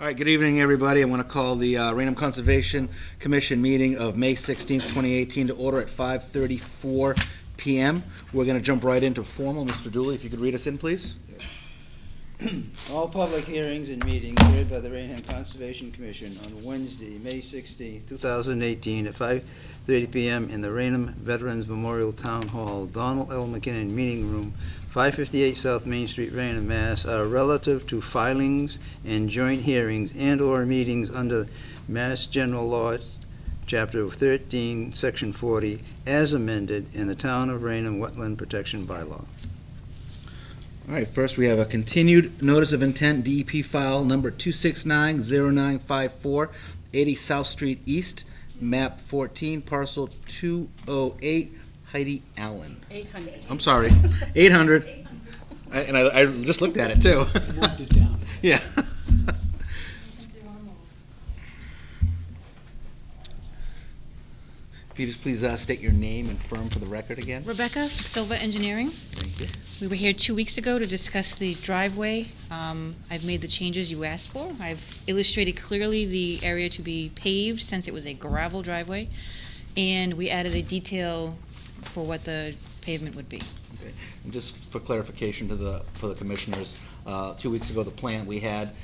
All right, good evening, everybody. I want to call the Raynham Conservation Commission meeting of May 16th, 2018 to order at 5:34 p.m. We're going to jump right into formal. Mr. Dooley, if you could read us in, please. All public hearings and meetings heard by the Raynham Conservation Commission on Wednesday, May 16th, 2018 at 5:30 p.m. in the Raynham Veterans Memorial Town Hall, Donald L. McKinnon Meeting Room, 558 South Main Street, Raynham, Mass. Are relative to filings and joint hearings and/or meetings under Mass General Law, Chapter 13, Section 40, as amended in the Town of Raynham Wetland Protection Bylaw. All right, first we have a continued notice of intent, DEP file number 2690954, 80 South Street East, map 14, parcel 208, Heidi Allen. 800. I'm sorry, 800. I just looked at it, too. Moved it down. Yeah. If you just please state your name and firm for the record again. Rebecca, Silva Engineering. Thank you. We were here 2 weeks ago to discuss the driveway. I've made the changes you asked for. I've illustrated clearly the area to be paved since it was a gravel driveway, and we added a detail for what the pavement would be. Okay. And just for clarification for the commissioners, 2 weeks ago, the plan we had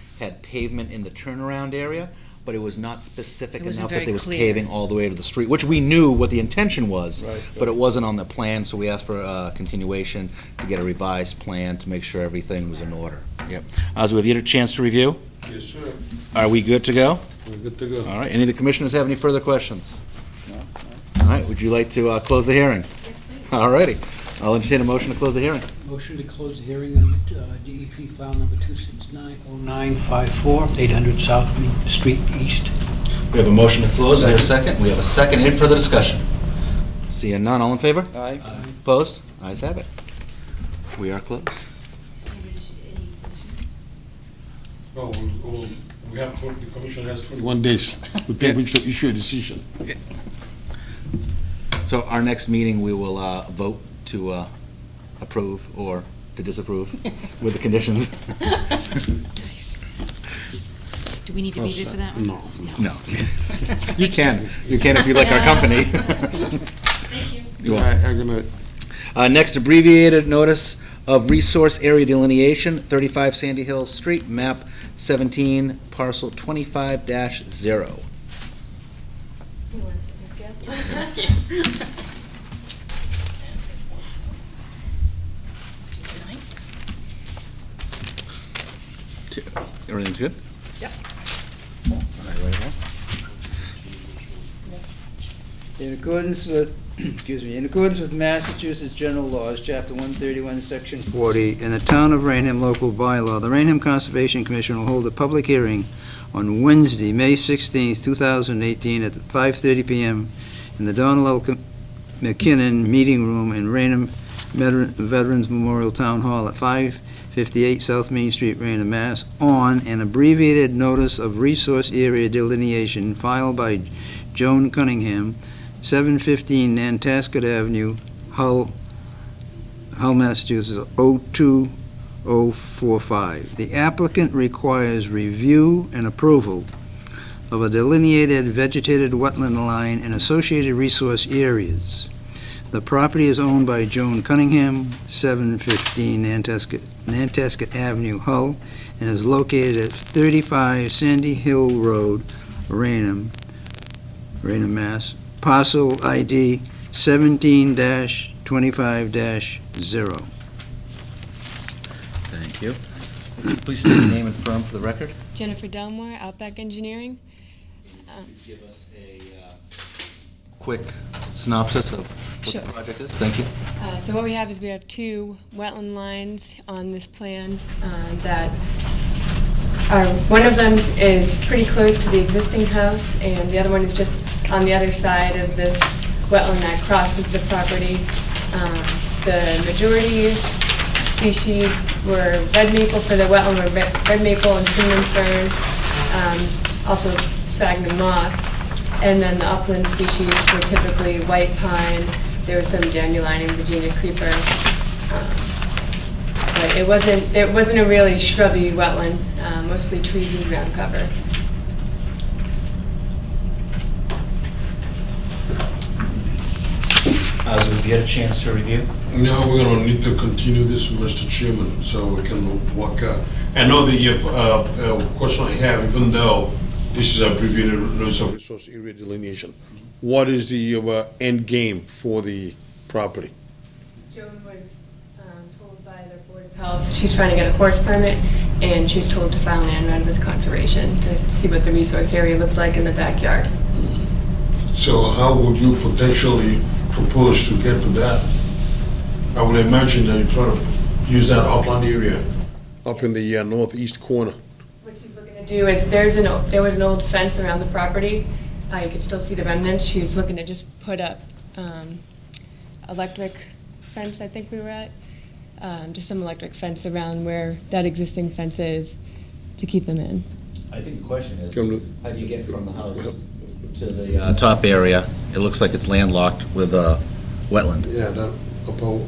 pavement in the turnaround area, but it was not specific enough that there was paving all the way to the street, which we knew what the intention was, Right. but it wasn't on the plan, so we asked for a continuation to get a revised plan to make sure everything was in order. Yep. So have you had a chance to review? Yes, sir. Are we good to go? We're good to go. All right. Any of the commissioners have any further questions? No? All right. Would you like to close the hearing? Yes, please. All righty. I'll entertain a motion to close the hearing. Motion to close the hearing on DEP file number 2690954, 800 South Main Street East. We have a motion to close. Is there a second? We have a second. Any further discussion? Seeing none. All in favor? Aye. Opposed? Ayes have it. We are closed. Oh, we have, the commission has 21 days to take which to issue a decision. So our next meeting, we will vote to approve or to disapprove with the conditions. Nice. Do we need to read it for that one? No. No. You can. You can if you like our company. Thank you. You're welcome. I'm gonna, Next, abbreviated notice of resource area delineation, 35 Sandy Hill Street, map 17, parcel 25-0. Everything's good? Yep. All right, right here. In accordance with, in accordance with Massachusetts General Laws, Chapter 131, Section 40, in the Town of Raynham Local Bylaw, the Raynham Conservation Commission will hold a public hearing on Wednesday, May 16th, 2018 at 5:30 p.m. in the Donald L. McKinnon Meeting Room in Raynham Veterans Memorial Town Hall at 558 South Main Street, Raynham, Mass. On an abbreviated notice of resource area delineation filed by Joan Cunningham, 715 Nantasket Avenue, Hull, Massachusetts, 02045. The applicant requires review and approval of a delineated vegetated wetland line and associated resource areas. The property is owned by Joan Cunningham, 715 Nantasket Avenue, Hull, and is located at 35 Sandy Hill Road, Raynham, Mass. Parcel ID 17-25-0. Thank you. Please state your name and firm for the record. Jennifer Delmore, Outback Engineering. Give us a quick synopsis of what Sure. the project is. Thank you. So what we have is we have two wetland lines on this plan that are, one of them is pretty close to the existing house, and the other one is just on the other side of this wetland that crosses the property. The majority species were red maple for the wetland, were red maple and cinnamon fern, also sphagnum moss, and then the upland species were typically white pine. There was some dandelion and Virginia creeper. But it wasn't a really shrubby wetland, mostly trees and ground cover. Have you had a chance to review? Now we're gonna need to continue this, Mr. Chairman, so we can walk out. I know the question I have, even though this is a abbreviated notice of resource area delineation, what is the end game for the property? Joan was told by the Board of Health, she's trying to get a horse permit, and she's told to file an ANRAD with Conservation to see what the resource area looks like in the backyard. So how would you potentially propose to get to that? I would imagine that you're trying to use that upland area up in the northeast corner. What she's looking to do is, there was an old fence around the property. You can still see the remnants. She's looking to just put up electric fence, I think we were at. Just some electric fence around where that existing fence is to keep them in. I think the question is, Come to- how do you get from the house to the top area? It looks like it's landlocked with wetland. Yeah, that upper,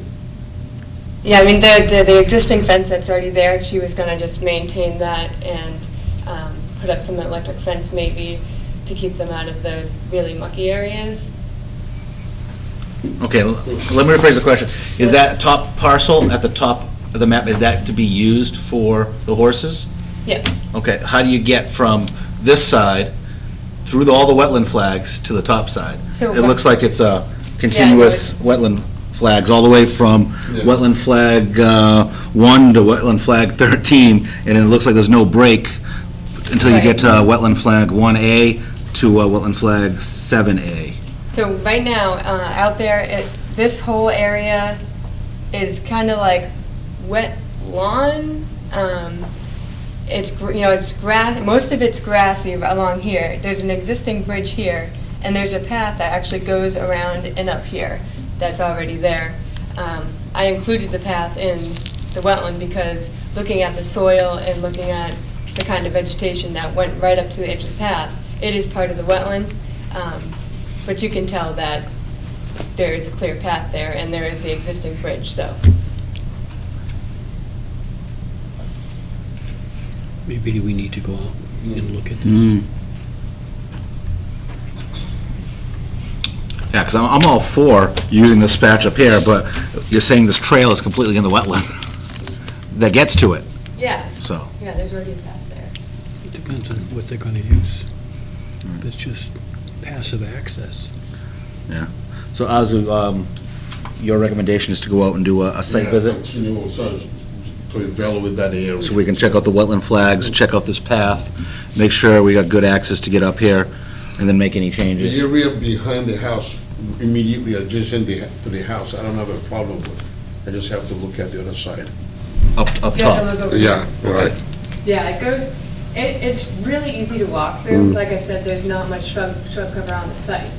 Yeah, I mean, the existing fence that's already there, she was gonna just maintain that and put up some electric fence maybe to keep them out of the really mucky areas. Okay, let me rephrase the question. Is that top parcel at the top of the map, is that to be used for the horses? Yeah. Okay, how do you get from this side through all the wetland flags to the top side? So It looks like it's a continuous wetland flags, all the way from Yeah. wetland flag 1 to wetland flag 13, and it looks like there's no break until you get to wetland flag 1A to wetland flag 7A. So right now, out there, this whole area is kind of like wet lawn. It's grass. Most of it's grassy along here. There's an existing bridge here, and there's a path that actually goes around and up here. That's already there. I included the path in the wetland because looking at the soil and looking at the kind of vegetation that went right up to the edge of the path, it is part of the wetland. But you can tell that there is a clear path there, and there is the existing bridge, so. Maybe we need to go out and look at this. Mm. Yeah, because I'm all for using this patch up here, but you're saying this trail is completely in the wetland that gets to it, Yeah, so. yeah, there's already a path there. It depends on what they're gonna use. It's just passive access. So Azu, your recommendation is to go out and do a site visit? continue, so to evaluate that area. So we can check out the wetland flags, check out this path, make sure we got good access to get up here, and then make any The changes. area behind the house, immediately adjacent to the house, I don't have a problem with. I just have to look at the other side. Up You have to top. look over Yeah, here. right. Yeah, it's really easy to walk through. Like I said, there's not much shrub cover on the site.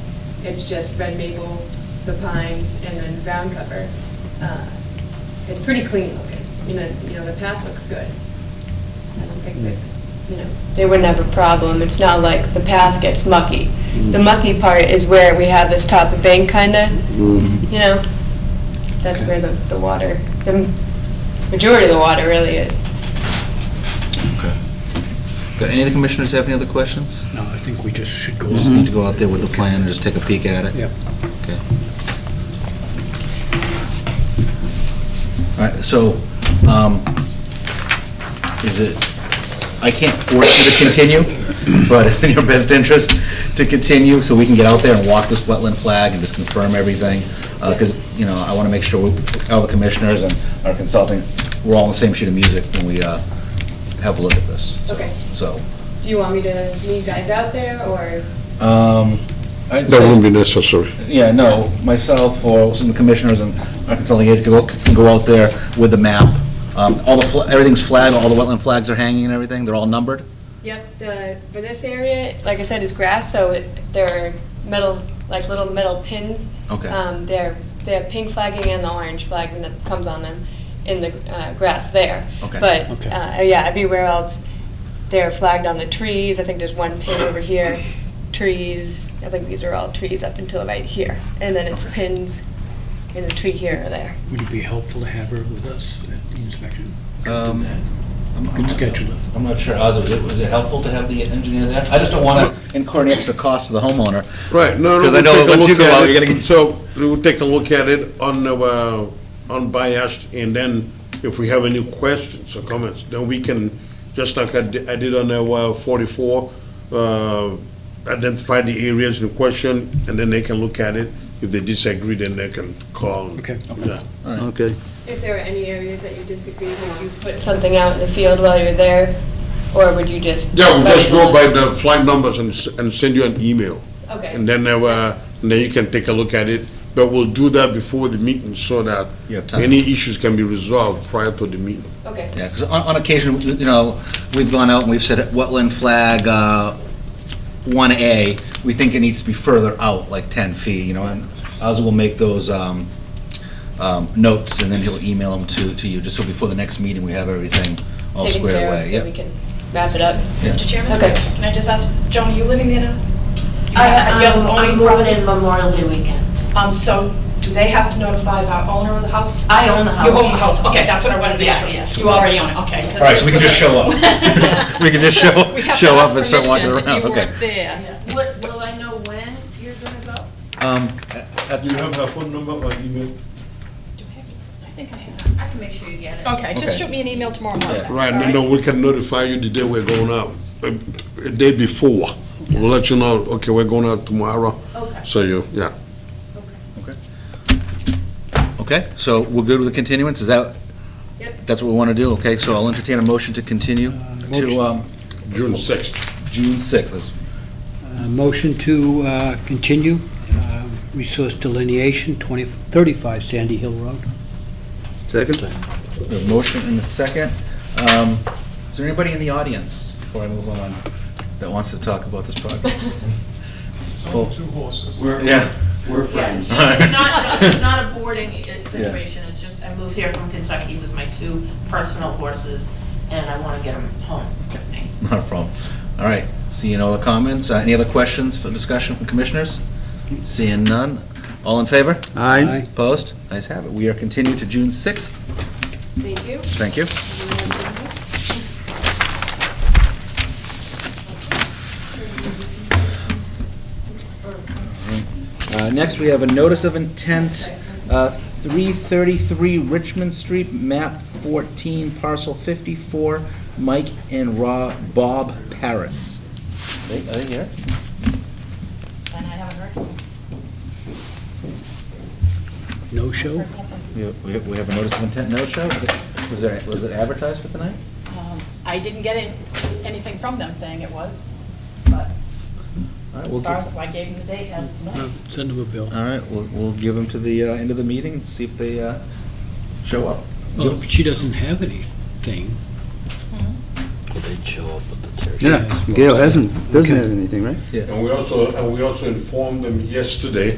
It's just red maple, the pines, and then ground cover. It's pretty clean looking. The path looks good. I don't think they wouldn't have a problem. It's not like the path gets mucky. The mucky part is where we have this top of bank kinda, that's where the water, the majority of the water really is. Do any of the commissioners have any other questions? No, I think we just should go Just out. need to go out there with the plan and just take a peek at it? Yep. Okay. All right, so, I can't force you to continue, but it's in your best interest to continue, so we can get out there and walk this wetland flag and just confirm everything, because, I want to make sure all the commissioners and our consulting, we're all on the same sheet of music when we have a look at this. Okay. So, Do you want me to meet you guys out there, or? I'd That say, wouldn't be necessary. yeah, no, myself or some of the commissioners and our consulting agent can go out there with the map. Everything's flagged, all the wetland flags are hanging and everything, they're all numbered? Yep, for this area, like I said, is grass, so there are little metal pins. Okay. They have pink flagging and the orange flagging that comes on them in the grass there. Okay. But, Okay. yeah, everywhere else, they're flagged on the trees. I think there's one pin over here, trees. I think these are all trees up until right here. And then it's pins in a tree here or there. Would it be helpful to have her with us at the inspection? Could Um, do that. Could schedule it. I'm not sure, Oz, was it helpful to have the engineer there? I just don't want to incur any extra cost to the homeowner. Right, no, no. 'Cause I we'll know take a once you look go at out, it. you're gonna get- So, we'll take a look at it unbiased, and then if we have any questions or comments, then we can, just like I did on 44, identify the areas in question, and then they can look at it. If they disagree, then they can call. Okay. Yeah. Okay. If there are any areas that you disagree, would you put something out in the field while you're there? Or would you just? Yeah, we'll just go by the flight numbers and send you an email. Okay. And then you can take a look at it. But we'll do that before the meeting so that You have time. any issues can be resolved prior to the meeting. Okay. Yeah, because on occasion, you know, we've gone out and we've said wetland flag 1A, we think it needs to be further out, like 10 feet, you know, and Oz will make those notes, and then he'll email them to you, just so before the next meeting, we have everything all Taken squared care of away. so Yep. we can wrap it up. Mr. Chairman? Okay. Can I just ask, Joan, are you living there now? I'm moving in Memorial Day weekend. So do they have to notify the owner of the house? I own the house. You own the house, okay, that's what I wanted to make Yeah, sure. yeah. You already own it, okay. All right, so we can just show up. We can just We have to show ask up and start walking permission if around, you okay. weren't there. Will I know when you're gonna go? Do you have her phone number or email? Do I have it? I think I have. I can make sure you get it. Okay, just Okay. shoot me an email tomorrow morning. Right, all no, we can notify you the day we're going out, a day before. We'll let you know, okay, we're going out tomorrow, Okay. so yeah. Okay, so we're good with the continuance, is that? Yep. That's what we want to do, okay, so I'll entertain a motion to continue to June 6th. June 6th. Motion to continue resource delineation, 35 Sandy Hill Road. Second? We have a motion and a second. Is there anybody in the audience, before I move on, that wants to talk about this project? Full. Yeah. We're friends. It's not a boarding situation, it's just, I moved here from Kentucky with my 2 personal horses, and I want to get them home with me. Not a problem. All right, seeing all the comments, any other questions for discussion from commissioners? Seeing none, all in favor? Aye. Opposed? Ayes have it. We are continued to June 6th. Thank you. Thank you. Next, we have a notice of intent, 333 Richmond Street, map 14, parcel 54, Mike and Bob Paris. Are they here? And I haven't heard. No show? We have a notice of intent, no show? Was it advertised for tonight? I didn't get anything from them saying it was, but All right, as we'll far give- as I gave them the date as tonight. Send them a bill. All right, we'll give them to the end of the meeting and see if they show up. Well, if she doesn't have anything. Yeah, Gail doesn't have anything, right? And we also informed them yesterday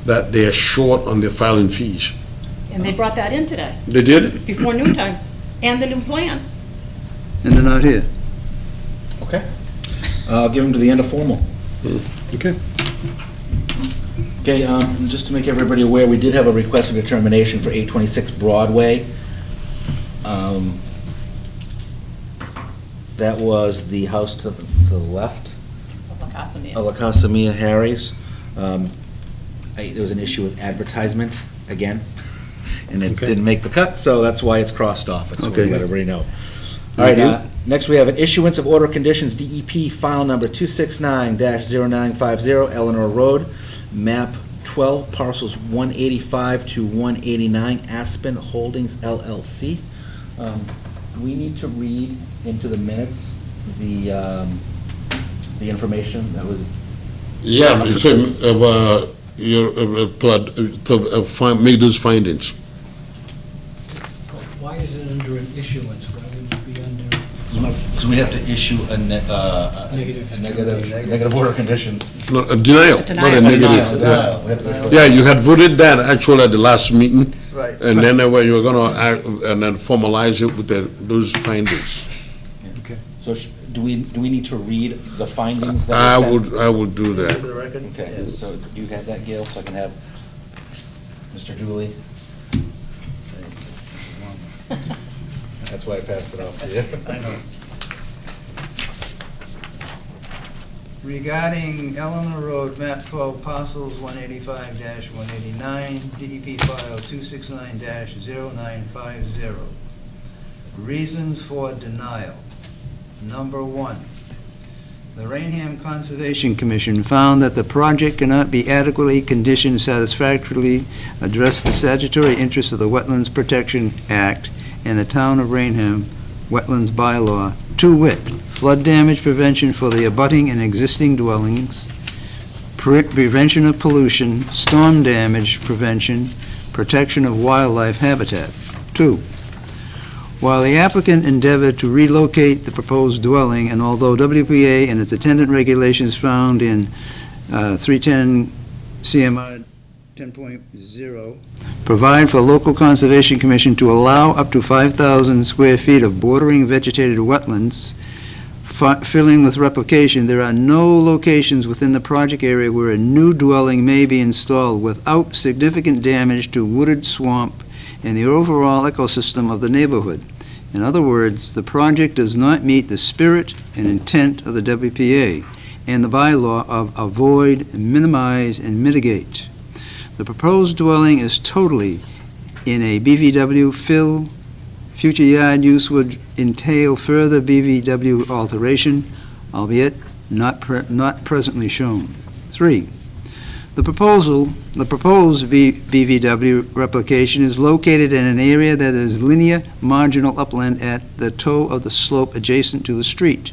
that they are short on their filing fees. And they brought that in today, They did? before noontime, and the new plan. And they're not here. Okay. I'll give them to the end of formal. Okay. Okay, just to make everybody aware, we did have a request for determination for 826 Broadway. That was the house to the left, Of La Casa Mia. La Casa Mia Harry's. There was an issue with advertisement, again, and it Okay. didn't make the cut, so that's why it's crossed off, and so we Okay. let everybody know. All right, Thank you. next we have an issuance of order conditions, DEP file number 269-0950, Eleanor Road, map 12, parcels 185 to 189, Aspen Holdings LLC. We need to read into the minutes the information that was. Yeah, it's, make those findings. Why is it under an issuance? Why wouldn't it be under? Because we have to issue a negative order conditions. No, a denial, not a negative. Denial, Yeah. we have to issue a- Yeah, you had voted that actually at the last meeting. Right. And then you were gonna act, and then formalize it with those findings. Okay. So do we need to read the findings that I were sent? would do that. For the record? Okay, so do you have that, Gail, so I can have Mr. Dooley. That's why I passed it off to you. I know. Regarding Eleanor Road, map 12, parcels 185-189, DEP file 269-0950. Reasons for denial. Number one, the Raynham Conservation Commission found that the project cannot be adequately conditioned satisfactorily address the statutory interests of the Wetlands Protection Act and the Town of Raynham Wetlands Bylaw, to wit, flood damage prevention for the abutting and existing dwellings, prevention of pollution, storm damage prevention, protection of wildlife habitat. Two, while the applicant endeavored to relocate the proposed dwelling, and although WPA and its attendant regulations found in 310 CMR 10.0 provide for local conservation commission to allow up to 5,000 square feet of bordering vegetated wetlands, filling with replication, there are no locations within the project area where a new dwelling may be installed without significant damage to wooded swamp and the overall ecosystem of the neighborhood. In other words, the project does not meet the spirit and intent of the WPA and the bylaw of avoid, minimize, and mitigate. The proposed dwelling is totally in a BVW fill. Future yard use would entail further BVW alteration, albeit not presently shown. 3. The proposed BVW replication is located in an area that is linear marginal upland at the toe of the slope adjacent to the street.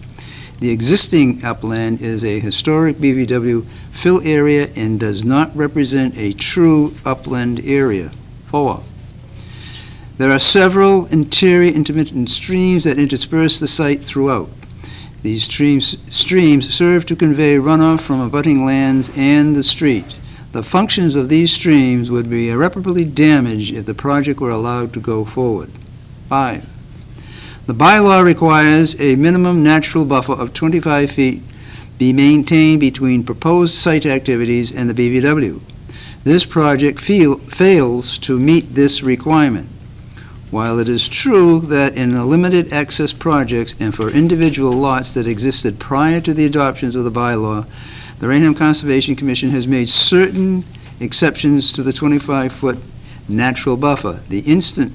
The existing upland is a historic BVW fill area and does not represent a true upland area. 4. There are several interior intermittent streams that intersperse the site throughout. These streams serve to convey runoff from abutting lands and the street. The functions of these streams would be irreparably damaged if the project were allowed to go forward. 5. The bylaw requires a minimum natural buffer of 25 feet be maintained between proposed site activities and the BVW. This project fails to meet this requirement. While it is true that in the limited access projects and for individual lots that existed prior to the adoption of the bylaw, the Raynham Conservation Commission has made certain exceptions to the 25-foot natural buffer. The instant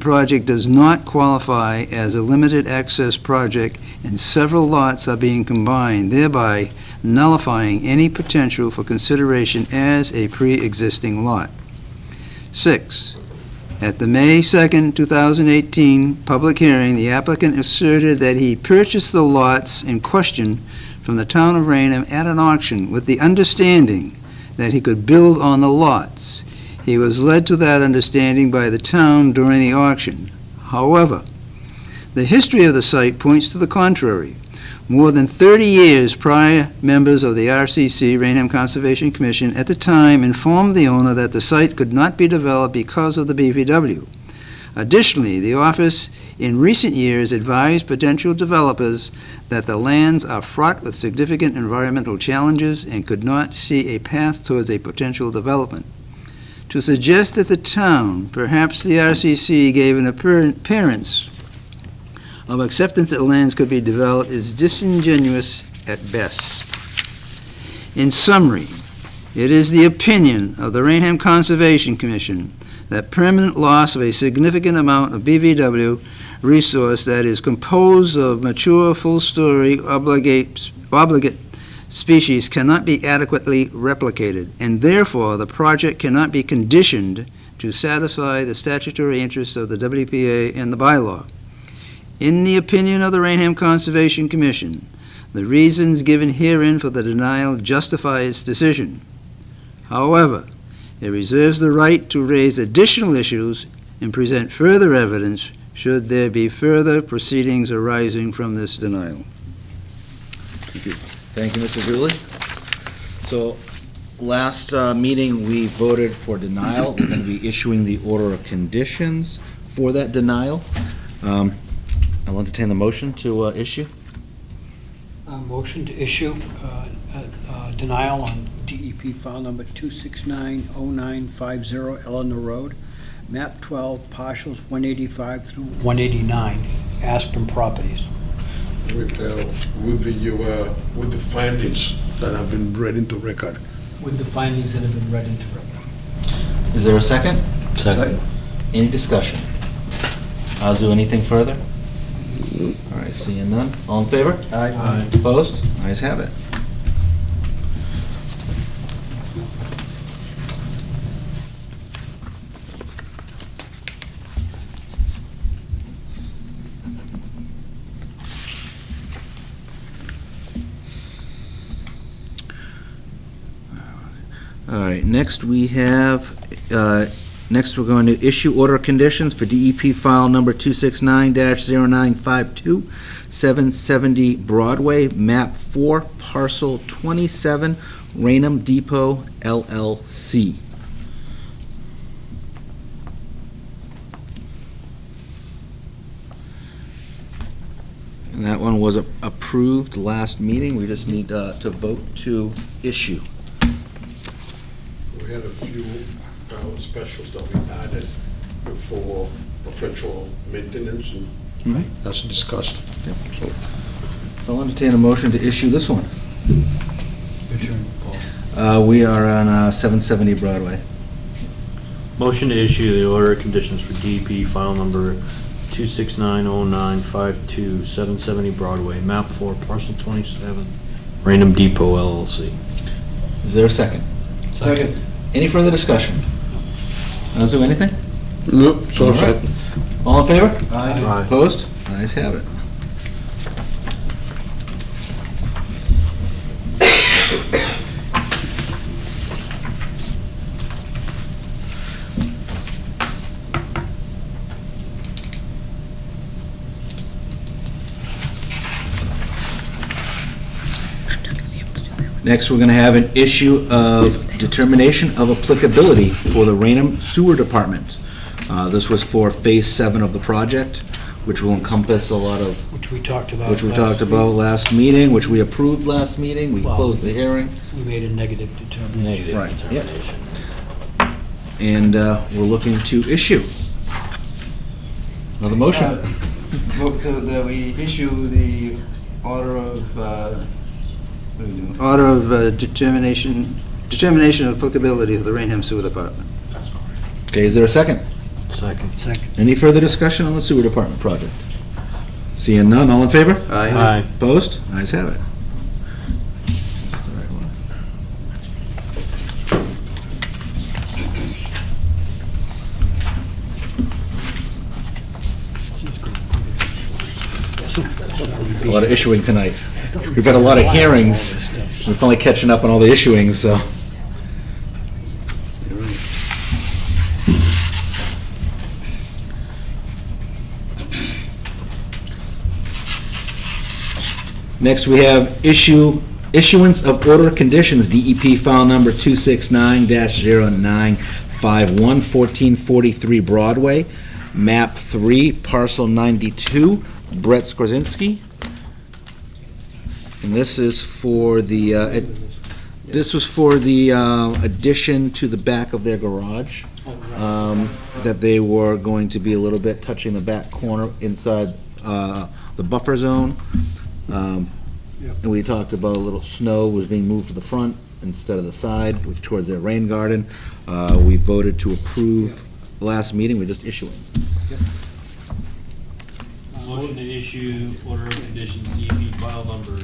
project does not qualify as a limited access project, and several lots are being combined, thereby nullifying any potential for consideration as a pre-existing lot. 6. At the May 2, 2018 public hearing, the applicant asserted that he purchased the lots in question from the town of Raynham at an auction with the understanding that he could build on the lots. He was led to that understanding by the town during the auction. However, the history of the site points to the contrary. More than 30 years prior, members of the RCC, Raynham Conservation Commission, at the time informed the owner that the site could not be developed because of the BVW. Additionally, the office in recent years advised potential developers that the lands are fraught with significant environmental challenges and could not see a path towards a potential development. To suggest that the town, perhaps the RCC, gave an appearance of acceptance that lands could be developed is disingenuous at best. In summary, it is the opinion of the Raynham Conservation Commission that permanent loss of a significant amount of BVW resource that is composed of mature, full-story, obligate species cannot be adequately replicated, and therefore the project cannot be conditioned to satisfy the statutory interests of the WPA and the bylaw. In the opinion of the Raynham Conservation Commission, the reasons given herein for the denial justify its decision. However, it reserves the right to raise additional issues and present further evidence should there be further proceedings arising from this denial. Thank you. Thank you, Mr. Dooley. So, last meeting, we voted for denial. We're going to be issuing the order of conditions for that denial. I'll entertain the motion to issue. Motion to issue denial on DEP DEP file number 2690950 Eleanor Road, map 12, partials 185 through 189, Aspen Properties. With the findings that have been read into record. With the findings that have been read into record. Is there a second? Second. Any discussion? Azu, anything further? All right, seeing none. All in favor? Aye. Opposed? Ayes have it. All right, next we have, next we're going to issue order conditions for DEP file number 269-0952, 770 Broadway, map 4, parcel 27, Raynham Depot LLC. And that one was approved last meeting. We just need to vote to issue. We had a few specials that we added for potential maintenance, and that's discussed. So, I'll entertain a motion to issue this one. Your turn, Paul. We are on 770 Broadway. Motion to issue the order of conditions for DEP file number 2690952, 770 Broadway, map 4, parcel 27, Raynham Depot LLC. Is there a second? Second. Any further discussion? Azu, anything? no, so All right. All in favor? Aye. Opposed? Ayes have it. Next, we're going to have an issue of determination of applicability for the Raynham Sewer Department. This was for Phase 7 of the project, which will encompass a lot of, Which we talked about. which we last talked week. about last meeting, which we approved last meeting. We Well, closed the hearing. We made a negative determination. Right, yeah. And we're looking to issue. Another motion. Vote that we issue the order of, what are we doing? Order of determination of applicability of the Raynham Sewer Department. Okay, is there a second? Second. Second. Any further discussion on the sewer department project? Seeing none, all in favor? Aye. Opposed? Ayes have it. A lot of issuing tonight. We've had a lot of hearings. We're finally catching up on all the issuings, so. Next, we have issuance of order conditions, DEP file number 269-0951, 1443 Broadway, map 3, parcel 92, Brett Skorzinski. And this is for the, this was for the addition to the back of their garage, that they were going to be a little bit touching the back corner inside the buffer zone. And we talked about a little snow was being moved to the front instead of the side, towards their rain garden. We voted to approve last meeting, we're just issuing. Motion to issue order of conditions, DEP file number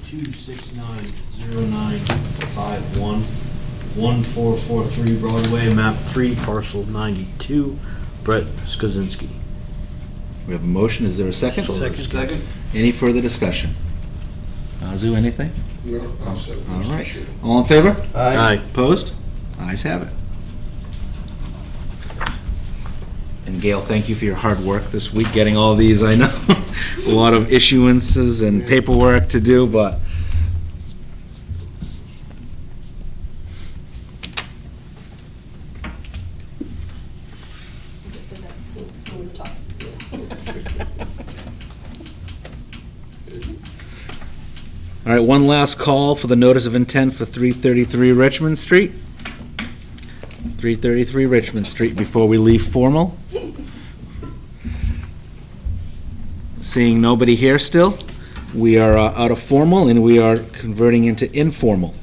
2690951, 1443 Broadway, map 3, parcel 92, Brett Skozinski. We have a motion, is there a second? Second. Any further discussion? Azu, anything? No, I'll second. All right. All in favor? Aye. Opposed? Ayes have it. And Gail, thank you for your hard work this week, getting all these, I know, a lot of issuances and paperwork to do, but All right, one last call for the notice of intent for 333 Richmond Street. 333 Richmond Street, before we leave formal. Seeing nobody here still, we are out of formal and we are converting into informal.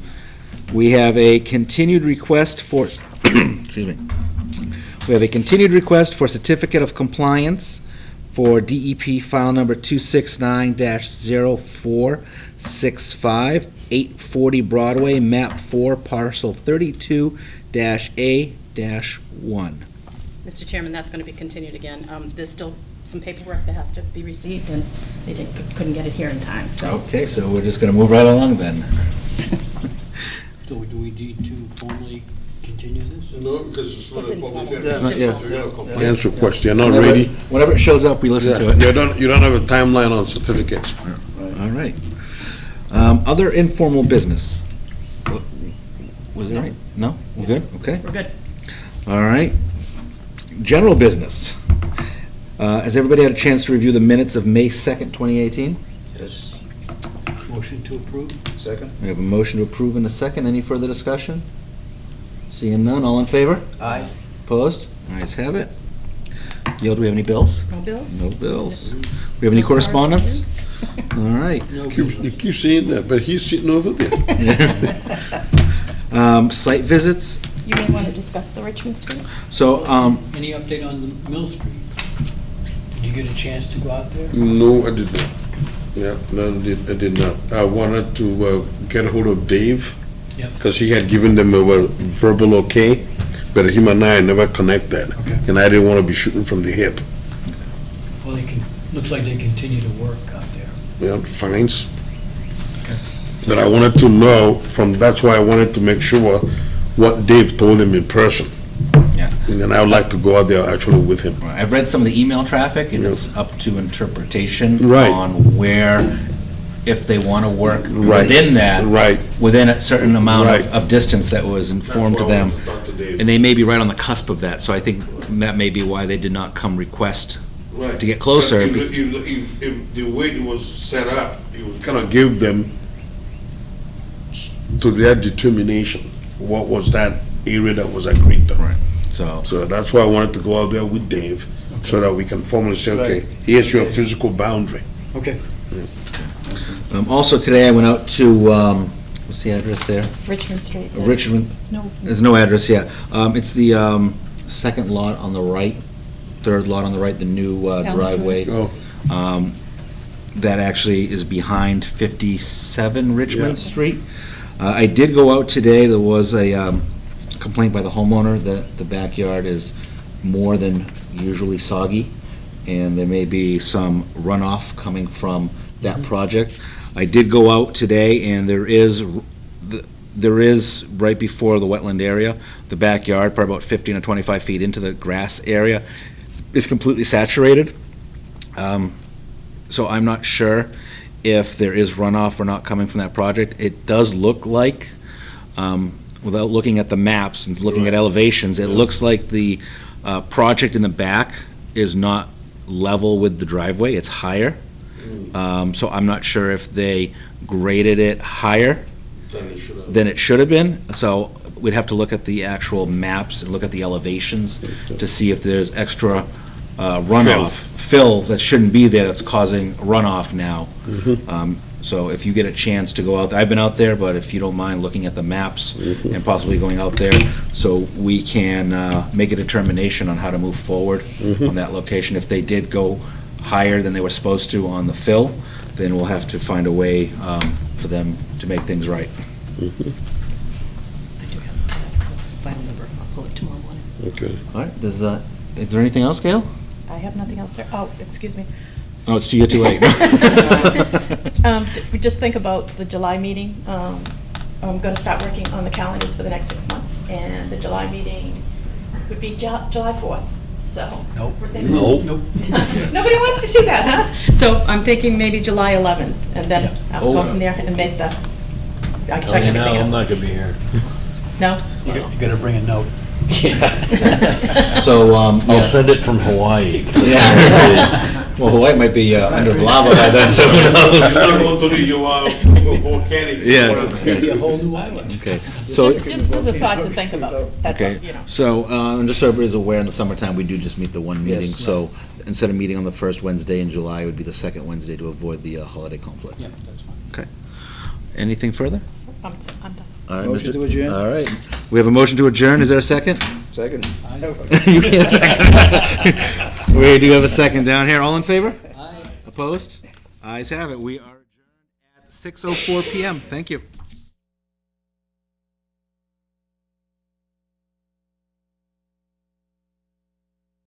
We have a continued request for, excuse me. We have a continued request for certificate of compliance for DEP file number 269-0465, 840 Broadway, map 4, parcel 32-A-1. Mr. Chairman, that's going to be continued again. There's still some paperwork that has to be received, and they couldn't get it here in time, so. Okay, so we're just gonna move right along then. So do we need to formally continue this? No, because it's not a public hearing. Yeah. It's just a compliance request. You're not ready. Whenever it shows up, we listen to it. You don't have a timeline on certificates. All right. Other informal business. Was there any? No? We're good? Okay. We're good. All right. General business. Has everybody had a chance to review the minutes of May 2nd, 2018? Yes. Motion to approve? Second? We have a motion to approve in a second. Any further discussion? Seeing none, all in favor? Aye. Opposed? Ayes have it. Gail, do we have any bills? No bills? No bills. We have any correspondence? All right. You keep saying that, but he's sitting over there. Site visits. You may want to discuss the Richmond Street. So, Any update on the Mill Street? Did you get a chance to go out there? No, I did not. Yeah, no, I did not. I wanted to get a hold of Dave. Yep. Because he had given them a verbal okay, but him and I never connected. Okay. And I didn't want to be shooting from the hip. Well, looks like they continue to work out there. Yeah, fines. But I wanted to know that's why I wanted to make sure what Dave told him in person. Yeah. And then I would like to go out there actually with him. I've read some of the email traffic, and it's up to interpretation Right. on where, if they want to work Right. within that, Right. within a certain amount Right. of distance that was informed to them. And they may be right on the cusp of that, so I think that may be why they did not come request to get closer. If the way it was set up, it would kind of give them to their determination, what was that area that was agreed to. Right. So, So that's why I wanted to go out there with Dave, so that we can formally say, okay, Right. here's your physical boundary. Okay. also today I went out to, what's the address there? Richmond Street. Richmond. There's no address yet. It's the second lot on the right, third lot on the right, the new driveway. Oh, That actually is behind 57 Richmond Yeah. Street. I did go out today. There was a complaint by the homeowner that the backyard is more than usually soggy, and there may be some runoff coming from that project. I did go out today, and there is right before the wetland area, the backyard, probably about 15 or 25 feet into the grass area, is completely saturated. So I'm not sure if there is runoff or not coming from that project. It does look like, without looking at the maps and looking at elevations, it looks like the project in the back is not level with the driveway. It's higher. So I'm not sure if they graded it higher than it should have been. So we'd have to look at the actual maps and look at the elevations to see if there's extra runoff, fill that shouldn't be there that's causing runoff now. So if you get a chance to go out there, I've been out there, but if you don't mind looking at the maps and possibly going out there, so we can make a determination on how to move forward on that location. If they did go higher than they were supposed to on the fill, then we'll have to find a way for them to make things right. I do have the final number. I'll pull it tomorrow morning. okay. All right, is there anything else, Gail? I have nothing else there. Oh, excuse me. Oh, it's too late. We just think about the July meeting. I'm going to start working on the calendars for the next 6 months, and the July meeting would be July 4th, so. Nope. we're thinking- Nope. Nobody wants to see that, huh? So I'm thinking maybe July 11th, and then Yeah. I'll go from there and make the, I'll check everything out. I'm not gonna be here. No? You gotta bring a note. So, I'll send it from Hawaii. Yeah. Well, Hawaii might be under lava by then, so who knows? It's not going to be volcanic. Yeah. Maybe a whole new island. Okay, so. Just as a thought to think about, that's all, Okay, you know. so, and just so everybody's aware, in the summertime, we do just meet the one Yes, meeting, right. so instead of meeting on the first Wednesday in July, it would be the second Wednesday to avoid the holiday conflict. Yeah, that's fine. Anything further? I'm done. All right, Motion Mr. to adjourn? All right, we have a motion to adjourn, is there a second? Second. You can't second. We do have a second down here, all in favor? Aye. Opposed? Ayes have it, we are adjourned at 6:04 PM, thank you.